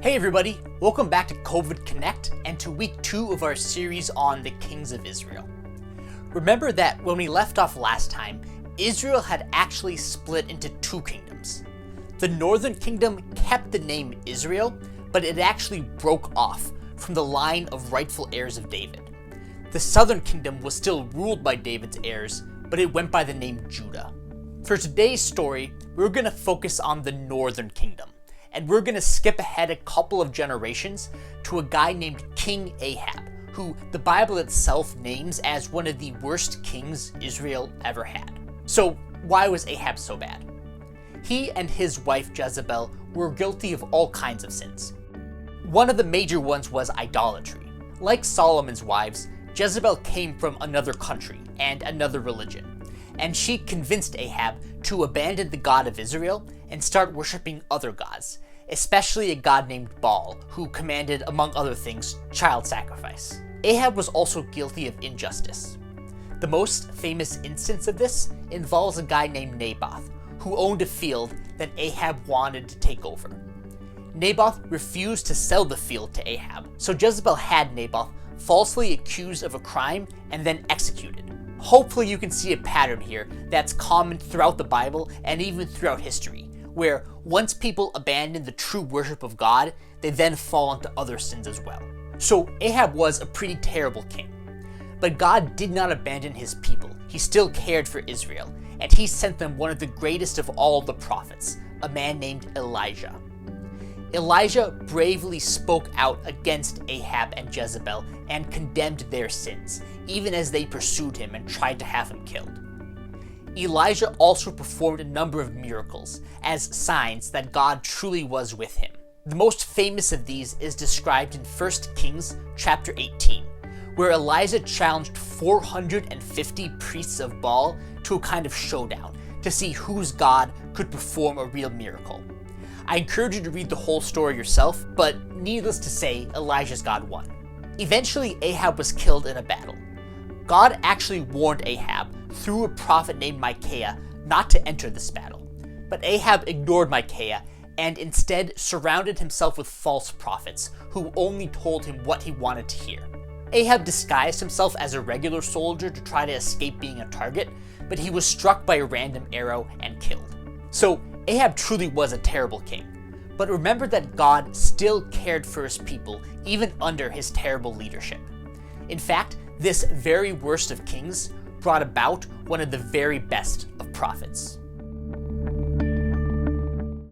Hey everybody, welcome back to COVID Connect and to week 2 of our series on the kings of Israel. Remember that when we left off last time, Israel had actually split into two kingdoms. The northern kingdom kept the name Israel, but it actually broke off from the line of rightful heirs of David. The southern kingdom was still ruled by David's heirs, but it went by the name Judah. For today's story, we're going to focus on the northern kingdom. And we're going to skip ahead a couple of generations to a guy named King Ahab, who the Bible itself names as one of the worst kings Israel ever had. So why was Ahab so bad? He and his wife Jezebel were guilty of all kinds of sins. One of the major ones was idolatry. Like Solomon's wives, Jezebel came from another country and another religion, and she convinced Ahab to abandon the God of Israel and start worshipping other gods, especially a god named Baal, who commanded, among other things, child sacrifice. Ahab was also guilty of injustice. The most famous instance of this involves a guy named Naboth, who owned a field that Ahab wanted to take over. Naboth refused to sell the field to Ahab, so Jezebel had Naboth falsely accused of a crime and then executed. Hopefully you can see a pattern here that's common throughout the Bible and even throughout history, where once people abandon the true worship of God, they then fall into other sins as well. So Ahab was a pretty terrible king. But God did not abandon his people. He still cared for Israel, and he sent them one of the greatest of all the prophets, a man named Elijah. Elijah bravely spoke out against Ahab and Jezebel and condemned their sins, even as they pursued him and tried to have him killed. Elijah also performed a number of miracles as signs that God truly was with him. The most famous of these is described in 1 Kings chapter 18, where Elijah challenged 450 priests of Baal to a kind of showdown to see whose God could perform a real miracle. I encourage you to read the whole story yourself, but needless to say, Elijah's God won. Eventually, Ahab was killed in a battle. God actually warned Ahab through a prophet named Micaiah not to enter this battle. But Ahab ignored Micaiah and instead surrounded himself with false prophets who only told him what he wanted to hear. Ahab disguised himself as a regular soldier to try to escape being a target, but he was struck by a random arrow and killed. So Ahab truly was a terrible king. But remember that God still cared for his people even under his terrible leadership. In fact, this very worst of kings brought about one of the very best of prophets.